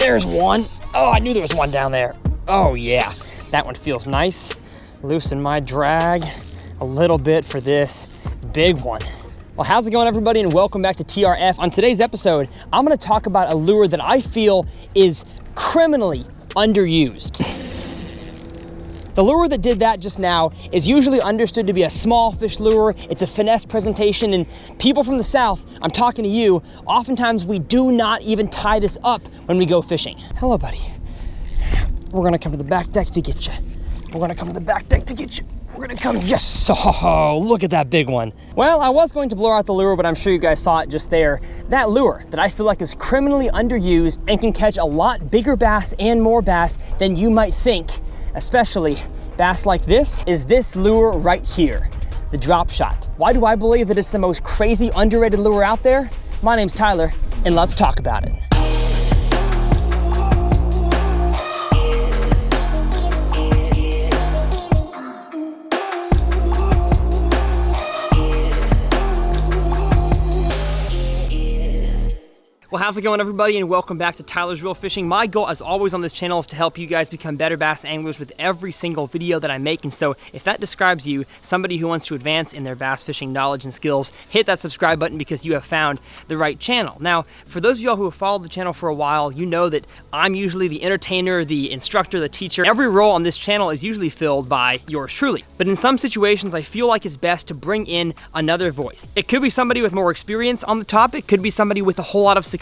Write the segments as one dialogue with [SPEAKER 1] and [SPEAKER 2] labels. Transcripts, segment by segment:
[SPEAKER 1] There's one. Oh, I knew there was one down there. Oh yeah, that one feels nice. Loosen my drag a little bit for this big one. Well, how's it going, everybody, and welcome back to TRF. On today's episode, I'm gonna talk about a lure that I feel is criminally underused. The lure that did that just now is usually understood to be a small fish lure. It's a finesse presentation, and people from the South, I'm talking to you, oftentimes we do not even tie this up when we go fishing. Hello, buddy. We're gonna come to the back deck to get you. We're gonna come to the back deck to get you. We're gonna come, yes, oh, look at that big one. Well, I was going to blow out the lure, but I'm sure you guys saw it just there. That lure that I feel like is criminally underused and can catch a lot bigger bass and more bass than you might think, especially bass like this, is this lure right here, the drop shot. Why do I believe that it's the most crazy underrated lure out there? My name's Tyler, and let's talk about it. Well, how's it going, everybody, and welcome back to Tyler's Reel Fishing. My goal, as always on this channel, is to help you guys become better bass anglers with every single video that I make. And so if that describes you, somebody who wants to advance in their bass fishing knowledge and skills, hit that subscribe button because you have found the right channel. Now, for those of y'all who have followed the channel for a while, you know that I'm usually the entertainer, the instructor, the teacher. Every role on this channel is usually filled by yours truly. But in some situations, I feel like it's best to bring in another voice. It could be somebody with more experience on the topic, could be somebody with a whole lot of success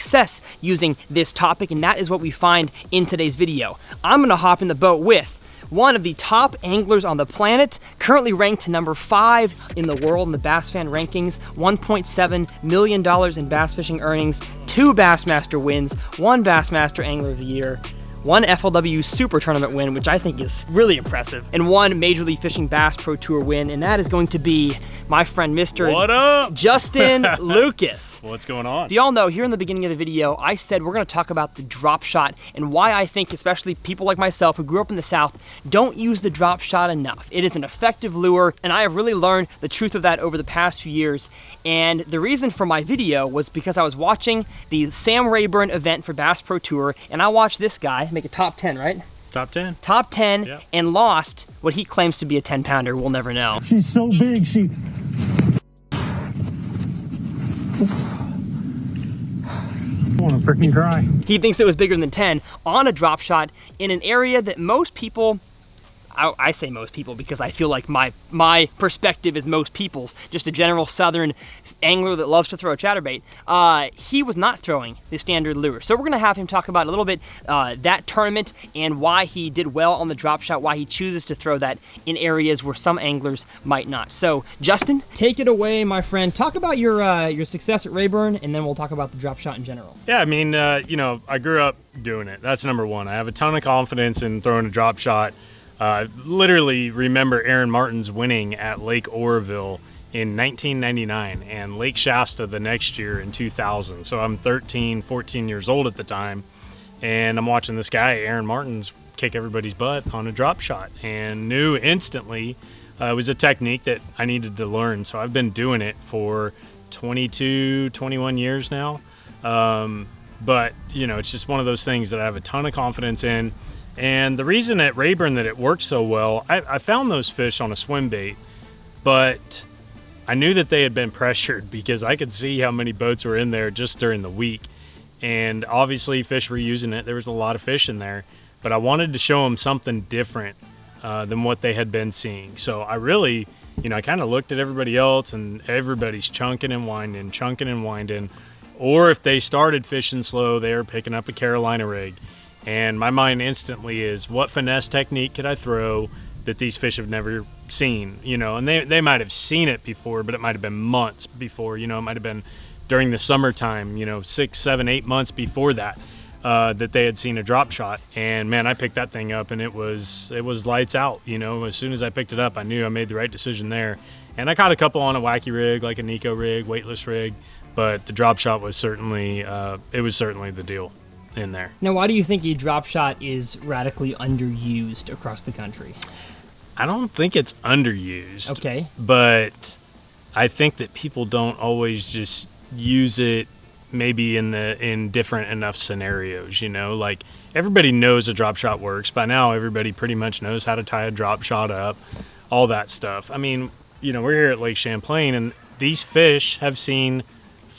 [SPEAKER 1] using this topic, and that is what we find in today's video. I'm gonna hop in the boat with one of the top anglers on the planet, currently ranked number 5 in the world in the Bass Fan rankings, $1.7 million in bass fishing earnings, 2 Bassmaster wins, 1 Bassmaster Angler of the Year, 1 FLW Super Tournament win, which I think is really impressive, and 1 Major League Fishing Bass Pro Tour win, and that is going to be my friend, Mr.
[SPEAKER 2] What up?
[SPEAKER 1] Justin Lucas.
[SPEAKER 2] What's going on?
[SPEAKER 1] So y'all know, here in the beginning of the video, I said we're gonna talk about the drop shot and why I think, especially people like myself who grew up in the South, don't use the drop shot enough. It is an effective lure, and I have really learned the truth of that over the past few years. And the reason for my video was because I was watching the Sam Rayburn event for Bass Pro Tour, and I watched this guy make a top 10, right?
[SPEAKER 2] Top 10.
[SPEAKER 1] Top 10,
[SPEAKER 2] yep. And
[SPEAKER 1] lost what he claims to be a 10-pounder. We'll never know.
[SPEAKER 3] She's so big, she... I want to freaking cry.
[SPEAKER 1] He thinks it was bigger than 10 on a drop shot in an area that most people, I say most people because I feel like my perspective is most people's, just a general Southern angler that loves to throw a chatterbait. He was not throwing the standard lure. So we're gonna have him talk about a little bit that tournament and why he did well on the drop shot, why he chooses to throw that in areas where some anglers might not. So Justin, take it away, my friend. Talk about your success at Rayburn, and then we'll talk about the drop shot in general.
[SPEAKER 2] Yeah, I mean, you know, I grew up doing it. That's number one. I have a ton of confidence in throwing a drop shot. Literally remember Aaron Martin's winning at Lake Oroville in 1999 and Lake Shasta the next year in 2000. So I'm 13, 14 years old at the time, and I'm watching this guy, Aaron Martin's, kick everybody's butt on a drop shot, and knew instantly it was a technique that I needed to learn. So I've been doing it for 22, 21 years now. But, you know, it's just one of those things that I have a ton of confidence in. And the reason at Rayburn that it worked so well, I found those fish on a swim bait, but I knew that they had been pressured because I could see how many boats were in there just during the week. And obviously fish were using it. There was a lot of fish in there, but I wanted to show them something different than what they had been seeing. So I really, you know, I kind of looked at everybody else, and everybody's chunking and winding. Or if they started fishing slow, they were picking up a Carolina rig. And my mind instantly is, what finesse technique could I throw that these fish have never seen? You know, and they might have seen it before, but it might have been months before. You know, it might have been during the summertime, you know, 6, 7, 8 months before that, that they had seen a drop shot. And man, I picked that thing up, and it was lights out. You know, as soon as I picked it up, I knew I made the right decision there. And I caught a couple on a wacky rig, like a Nico rig, weightless rig, but the drop shot was certainly, it was certainly the deal in there.
[SPEAKER 1] Now, why do you think a drop shot is radically underused across the country?
[SPEAKER 2] I don't think it's underused.
[SPEAKER 1] Okay.
[SPEAKER 2] But I think that people don't always just use it maybe in different enough scenarios, you know, like everybody knows a drop shot works. By now, everybody pretty much knows how to tie a drop shot up, all that stuff. I mean, you know, we're here at Lake Champlain, and these fish have seen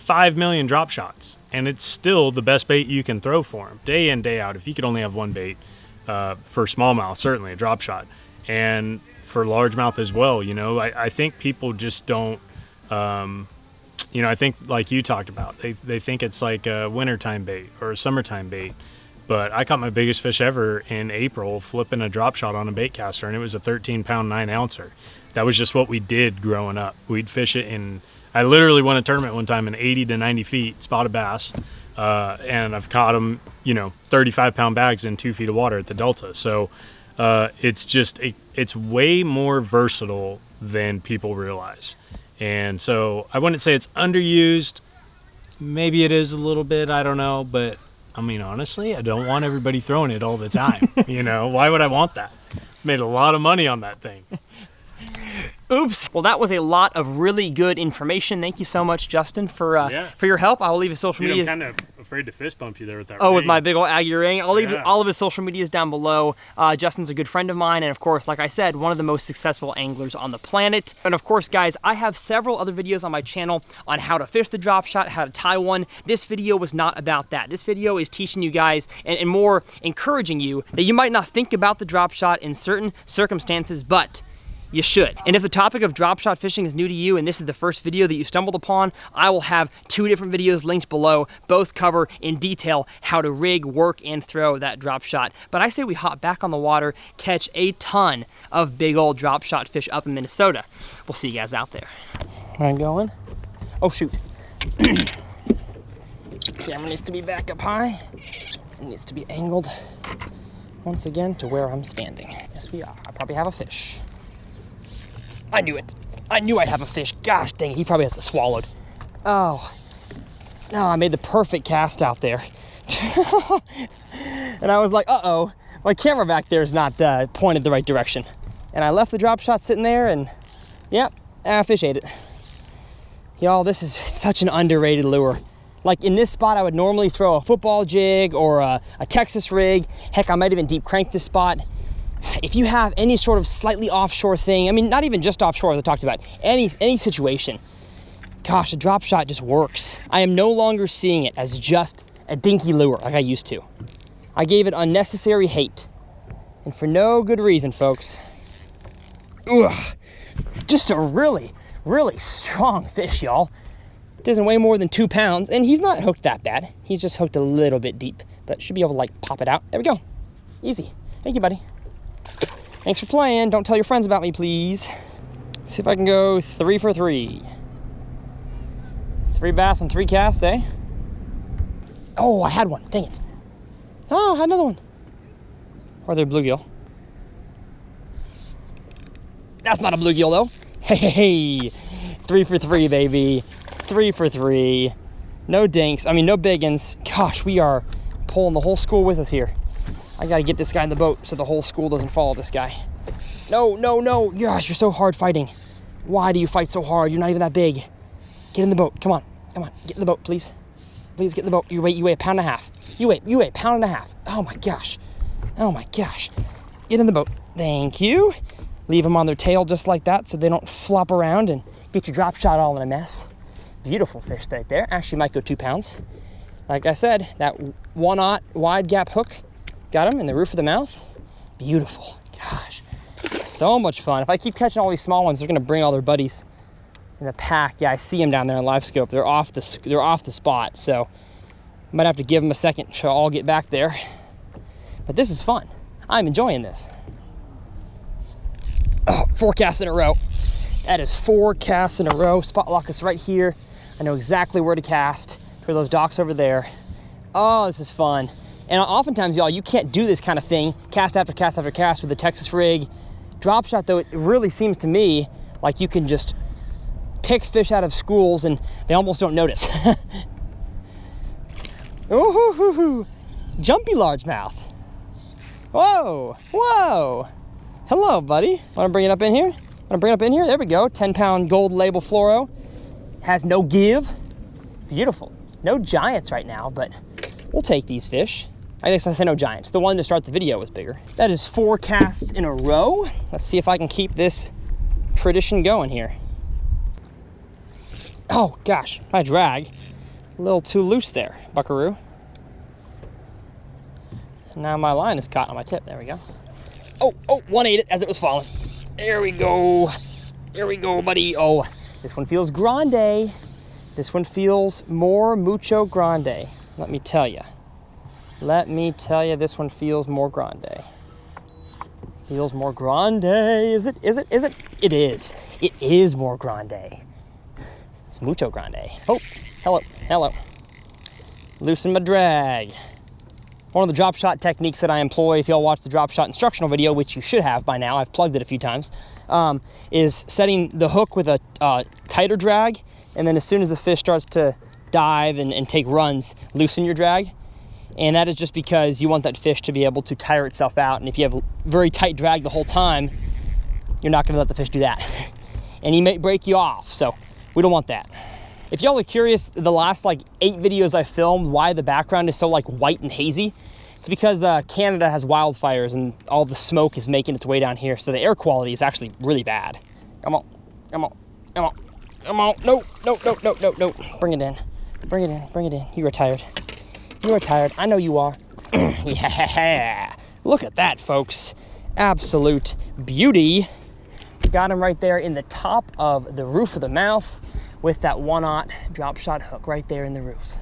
[SPEAKER 2] 5 million drop shots, and it's still the best bait you can throw for them, day in, day out. If you could only have one bait, for smallmouth, certainly a drop shot, and for largemouth as well, you know, I think people just don't, you know, I think like you talked about, they think it's like a wintertime bait or a summertime bait. But I caught my biggest fish ever in April flipping a drop shot on a bait caster, and it was a 13-pound 9-ouncer. That was just what we did growing up. We'd fish it in, I literally won a tournament one time in 80 to 90 feet, spotted bass, and I've caught them, you know, 35-pound bags in 2 feet of water at the Delta. So it's just, it's way more versatile than people realize. And so I wouldn't say it's underused. Maybe it is a little bit, I don't know, but I mean, honestly, I don't want everybody throwing it all the time. You know, why would I want that? Made a lot of money on that thing.
[SPEAKER 1] Oops. Well, that was a lot of really good information. Thank you so much, Justin, for your help. I'll leave his social media.
[SPEAKER 2] I'm kind of afraid to fist bump you there with that
[SPEAKER 1] ring.
[SPEAKER 2] With
[SPEAKER 1] my big old Aggie ring. I'll leave all of his social medias down below. Justin's a good friend of mine, and of course, like I said, one of the most successful anglers on the planet. And of course, guys, I have several other videos on my channel on how to fish the drop shot, how to tie one. This video was not about that. This video is teaching you guys and more encouraging you that you might not think about the drop shot in certain circumstances, but you should. And if the topic of drop shot fishing is new to you and this is the first video that you stumbled upon, I will have 2 different videos linked below. Both cover in detail how to rig, work, and throw that drop shot. But I say we hop back on the water, catch a ton of big old drop shot fish up in Minnesota. We'll see you guys out there. I'm going. Oh shoot. Camera needs to be back up high. It needs to be angled once again to where I'm standing. Yes, we are. I probably have a fish. I knew it. I knew I'd have a fish. Gosh dang it, he probably has it swallowed. Oh, no, I made the perfect cast out there. And I was like, uh-oh, my camera back there is not pointed the right direction. And I left the drop shot sitting there and, yeah, fish ate it. Y'all, this is such an underrated lure. Like in this spot, I would normally throw a football jig or a Texas rig. Heck, I might even deep crank this spot. If you have any sort of slightly offshore thing, I mean, not even just offshore as I talked about, any situation, gosh, a drop shot just works. I am no longer seeing it as just a dinky lure like I used to. I gave it unnecessary hate, and for no good reason, folks. Ugh. Just a really, really strong fish, y'all. Doesn't weigh more than 2 pounds, and he's not hooked that bad. He's just hooked a little bit deep, but should be able to like pop it out. There we go. Easy. Thank you, buddy. Thanks for playing. Don't tell your friends about me, please. See if I can go 3 for 3. 3 bass and 3 casts, eh? Oh, I had one. Dang it. Oh, I had another one. Or they're bluegill. That's not a bluegill, though. Hey, 3 for 3, baby. 3 for 3. No dinks. I mean, no biggins. Gosh, we are pulling the whole school with us here. I gotta get this guy in the boat so the whole school doesn't follow this guy. No, no, no. Gosh, you're so hard fighting. Why do you fight so hard? You're not even that big. Get in the boat. Come on. Come on. Get in the boat, please. Please get in the boat. You weigh 1.5 pounds. You weigh 1.5 pounds. Oh my gosh. Oh my gosh. Get in the boat. Thank you. Leave them on their tail just like that so they don't flop around and get your drop shot all in a mess. Beautiful fish right there. Actually might go 2 pounds. Like I said, that 1/0 wide gap hook got him in the roof of the mouth. Beautiful. Gosh, so much fun. If I keep catching all these small ones, they're gonna bring all their buddies in the pack. Yeah, I see them down there on live scope. They're off the spot, so I might have to give them a second to all get back there. But this is fun. I'm enjoying this. Oh, 4 casts in a row. That is 4 casts in a row. Spot lock is right here. I know exactly where to cast for those docks over there. Oh, this is fun. And oftentimes, y'all, you can't do this kind of thing, cast after cast after cast with a Texas rig. Drop shot, though, it really seems to me like you can just pick fish out of schools and they almost don't notice. Ooh, jumpy largemouth. Whoa, whoa. Hello, buddy. Want to bring it up in here? Want to bring it up in here? There we go. 10-pound gold label fluoro. Has no give. Beautiful. No giants right now, but we'll take these fish. I guess I say no giants. The one to start the video was bigger. That is 4 casts in a row. Let's see if I can keep this tradition going here. Oh gosh, my drag, a little too loose there, buckaroo. Now my line is caught on my tip. There we go. Oh, one ate it as it was falling. There we go. There we go, buddy. Oh, this one feels grande. This one feels more mucho grande. Let me tell you. Let me tell you, this one feels more grande. Feels more grande. Is it? Is it? Is it? It is. It is more grande. It's mucho grande. Oh, hello, hello. Loosen my drag. One of the drop shot techniques that I employ, if y'all watch the drop shot instructional video, which you should have by now, I've plugged it a few times, is setting the hook with a tighter drag, and then as soon as the fish starts to dive and take runs, loosen your drag. And that is just because you want that fish to be able to tire itself out, and if you have a very tight drag the whole time, you're not gonna let the fish do that. And he may break you off, so we don't want that. If y'all are curious, the last like 8 videos I filmed, why the background is so like white and hazy, it's because Canada has wildfires and all the smoke is making its way down here, so the air quality is actually really bad. Come on, come on, come on, come on. No, no, no, no, no, no. Bring it in, bring it in, bring it in. You are tired. You are tired. I know you are. Yeah. Look at that, folks. Absolute beauty. Got him right there in the top of the roof of the mouth with that 1/0 drop shot hook right there in the roof.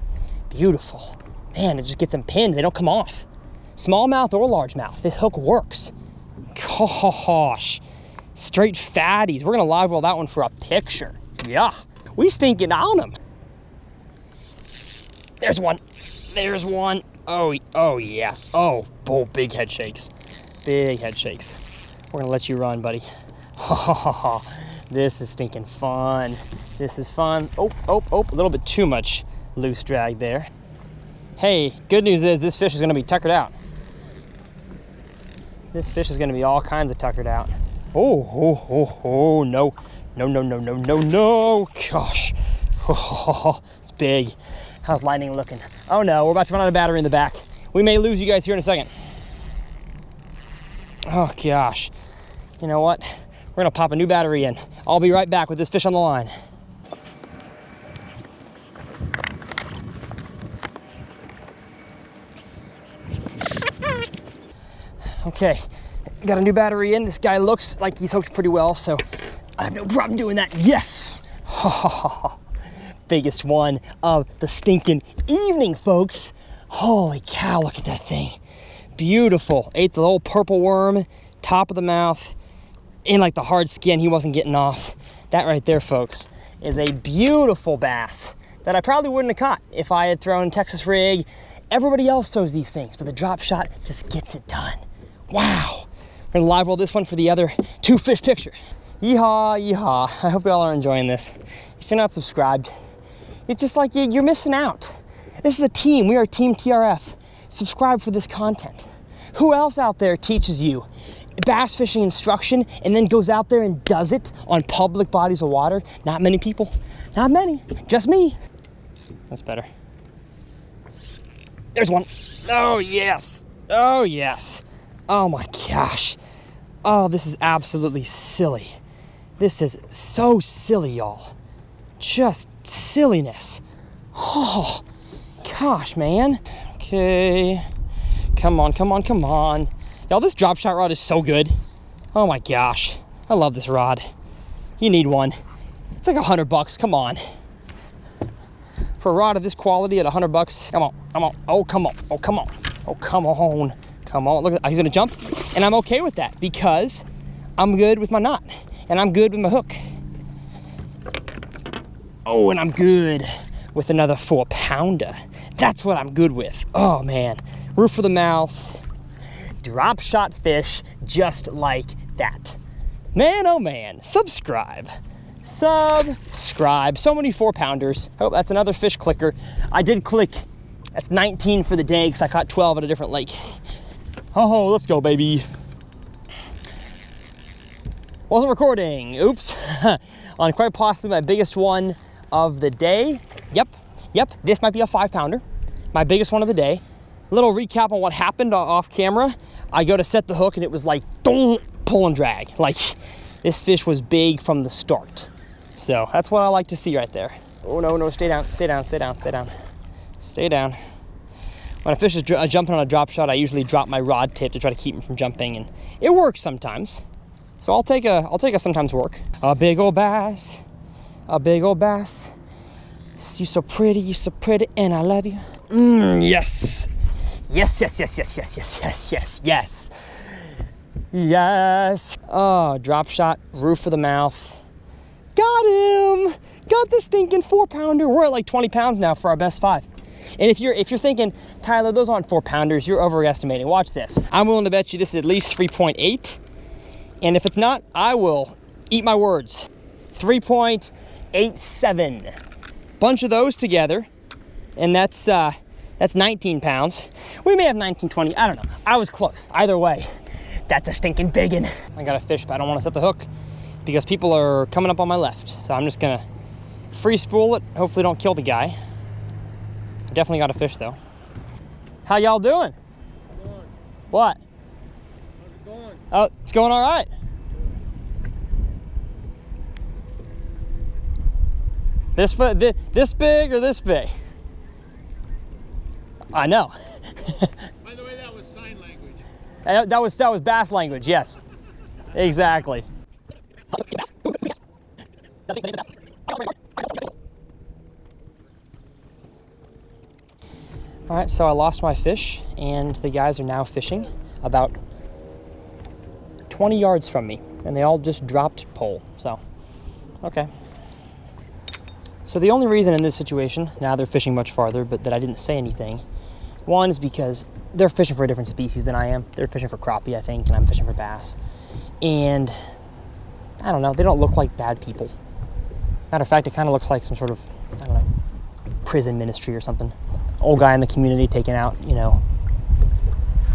[SPEAKER 1] Beautiful. Man, it just gets them pinned. They don't come off. Smallmouth or largemouth, this hook works. Gosh. Straight fatties. We're gonna live well that one for a picture. Yeah, we stinking on them. There's one. There's one. Oh yeah. Oh, big head shakes. Big head shakes. We're gonna let you run, buddy. This is stinking fun. This is fun. Oh, a little bit too much loose drag there. Hey, good news is this fish is gonna be tuckered out. This fish is gonna be all kinds of tuckered out. Oh, no. No. Gosh. Oh, it's big. How's lightning looking? Oh no, we're about to run out of battery in the back. We may lose you guys here in a second. Oh gosh. You know what? We're gonna pop a new battery in. I'll be right back with this fish on the line. Okay, got a new battery in. This guy looks like he's hooked pretty well, so I have no problem doing that. Yes! Biggest one of the stinking evening, folks. Holy cow, look at that thing. Beautiful. Ate the little purple worm, top of the mouth, in like the hard skin he wasn't getting off. That right there, folks, is a beautiful bass that I probably wouldn't have caught if I had thrown Texas rig. Everybody else throws these things, but the drop shot just gets it done. Wow. We're gonna live roll this one for the other 2 fish picture. Yeehaw, yeehaw. I hope y'all are enjoying this. If you're not subscribed, it's just like you're missing out. This is a team. We are Team TRF. Subscribe for this content. Who else out there teaches you bass fishing instruction and then goes out there and does it on public bodies of water? Not many people. Not many. Just me. That's better. There's one. Oh, yes. Oh, yes. Oh, my gosh. Oh, this is absolutely silly. This is so silly, y'all. Just silliness. Oh, gosh, man. Okay. Come on, come on, come on. Y'all, this drop shot rod is so good. Oh my gosh. I love this rod. You need one. It's like $100. Come on. For a rod of this quality at $100, come on, come on. Oh, come on. Oh, come on. Oh, come on. Come on. Look at that. He's gonna jump. And I'm okay with that because I'm good with my knot and I'm good with my hook. Oh, and I'm good with another 4-pounder. That's what I'm good with. Oh man, roof of the mouth, drop shot fish just like that. Man, oh man, subscribe. Subscribe. So many 4-pounders. Oh, that's another fish clicker. I did click. That's 19 for the day because I caught 12 at a different lake. Oh, let's go, baby. Wasn't recording. Oops. On quite possibly my biggest one of the day. Yep. Yep, this might be a 5-pounder, my biggest one of the day. A little recap on what happened off camera. I go to set the hook and it was like, don't pull and drag. Like, this fish was big from the start. So that's what I like to see right there. Oh no, no, stay down, stay down, stay down, stay down. Stay down. When a fish is jumping on a drop shot, I usually drop my rod tip to try to keep him from jumping, and it works sometimes. So I'll take a sometimes work. A big old bass, a big old bass. You so pretty, and I love you. Yes. Yes, yes, yes, yes, yes, yes, yes, yes, yes. Yes. Oh, drop shot, roof of the mouth. Got him. Got the stinking 4-pounder. We're at like 20 pounds now for our best 5. And if you're thinking, Tyler, those aren't 4-pounders, you're overestimating. Watch this. I'm willing to bet you this is at least 3.8. And if it's not, I will eat my words. 3.87. Bunch of those together, and that's 19 pounds. We may have 19, 20, I don't know. I was close. Either way, that's a stinking biggin. I got a fish, but I don't want to set the hook because people are coming up on my left. So I'm just gonna free spool it. Hopefully don't kill the guy. I definitely got a fish though. How y'all doing? What?
[SPEAKER 4] How's it going?
[SPEAKER 1] Oh, it's going all right. This big or this big? I know.
[SPEAKER 4] By the way, that was sign language.
[SPEAKER 1] That was bass language, yes. Exactly. All right, so I lost my fish, and the guys are now fishing about 20 yards from me, and they all just dropped pole, so, okay. So the only reason in this situation, now they're fishing much farther, but that I didn't say anything, one is because they're fishing for a different species than I am. They're fishing for crappie, I think, and I'm fishing for bass. And I don't know, they don't look like bad people. Matter of fact, it kind of looks like some sort of, I don't know, prison ministry or something. Old guy in the community taking out, you know,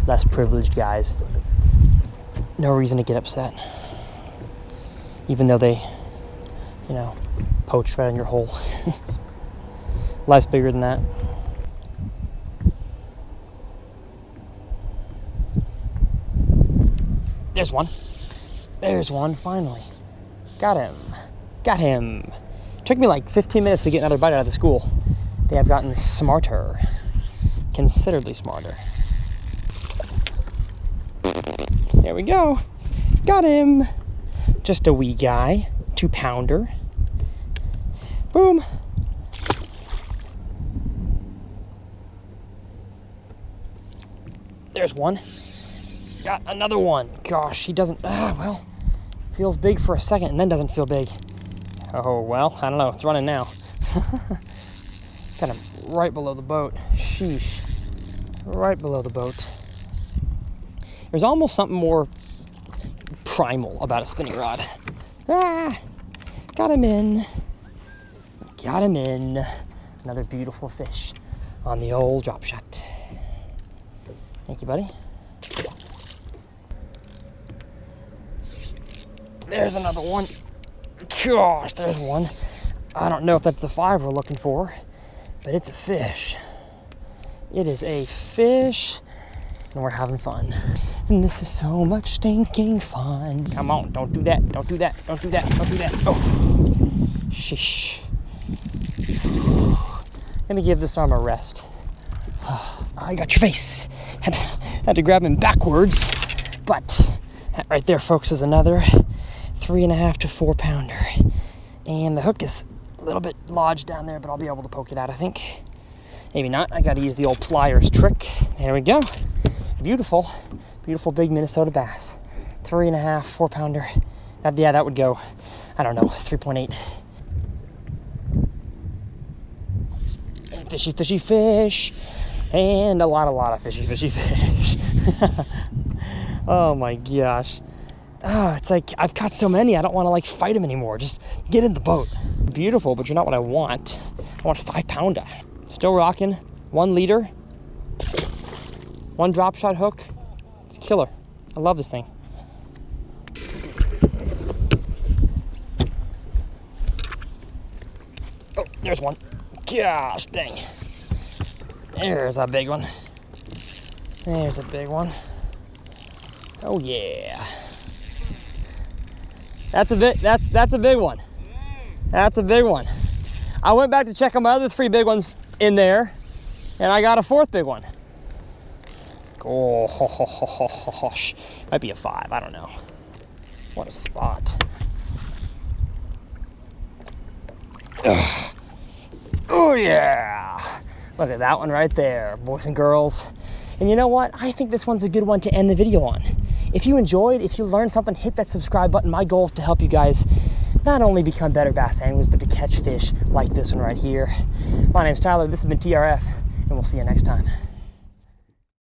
[SPEAKER 1] less privileged guys. No reason to get upset. Even though they, you know, poached right in your hole. Life's bigger than that. There's one. There's one, finally. Got him. Got him. Took me like 15 minutes to get another bite out of the school. They have gotten smarter. Considerably smarter. There we go. Got him. Just a wee guy. 2-pounder. Boom. There's one. Got another one. Gosh, he doesn't, well, feels big for a second and then doesn't feel big. Oh, well, I don't know. It's running now. Got him right below the boat. Sheesh. Right below the boat. There's almost something more primal about a spinning rod. Got him in. Got him in. Another beautiful fish on the old drop shot. Thank you, buddy. There's another one. Gosh, there's one. I don't know if that's the 5 we're looking for, but it's a fish. It is a fish, and we're having fun. And this is so much stinking fun. Come on, don't do that, don't do that, don't do that, don't do that. Oh, sheesh. Gonna give this arm a rest. I got your face. Had to grab him backwards, but that right there, folks, is another 3.5 to 4-pounder. And the hook is a little bit lodged down there, but I'll be able to poke it out, I think. Maybe not. I got to use the old pliers trick. There we go. Beautiful, beautiful big Minnesota bass. 3.5, 4-pounder. That would go, I don't know, 3.8. Fishy, fishy fish. And a lot of fishy, fishy fish. Oh my gosh. Oh, it's like I've caught so many, I don't want to like fight them anymore. Just get in the boat. Beautiful, but you're not what I want. I want 5-pounder. Still rocking. 1 leader. 1 drop shot hook. It's killer. I love this thing. Oh, there's one. Gosh dang. There's a big one. There's a big one. Oh yeah. That's a big one. That's a big one. I went back to check on my other 3 big ones in there, and I got a 4th big one. Gosh. Might be a 5, I don't know. What a spot. Ugh. Oh yeah. Look at that one right there, boys and girls. And you know what? I think this one's a good one to end the video on. If you enjoyed, if you learned something, hit that subscribe button. My goal is to help you guys not only become better bass anglers, but to catch fish like this one right here. My name's Tyler, this has been TRF, and we'll see you next time.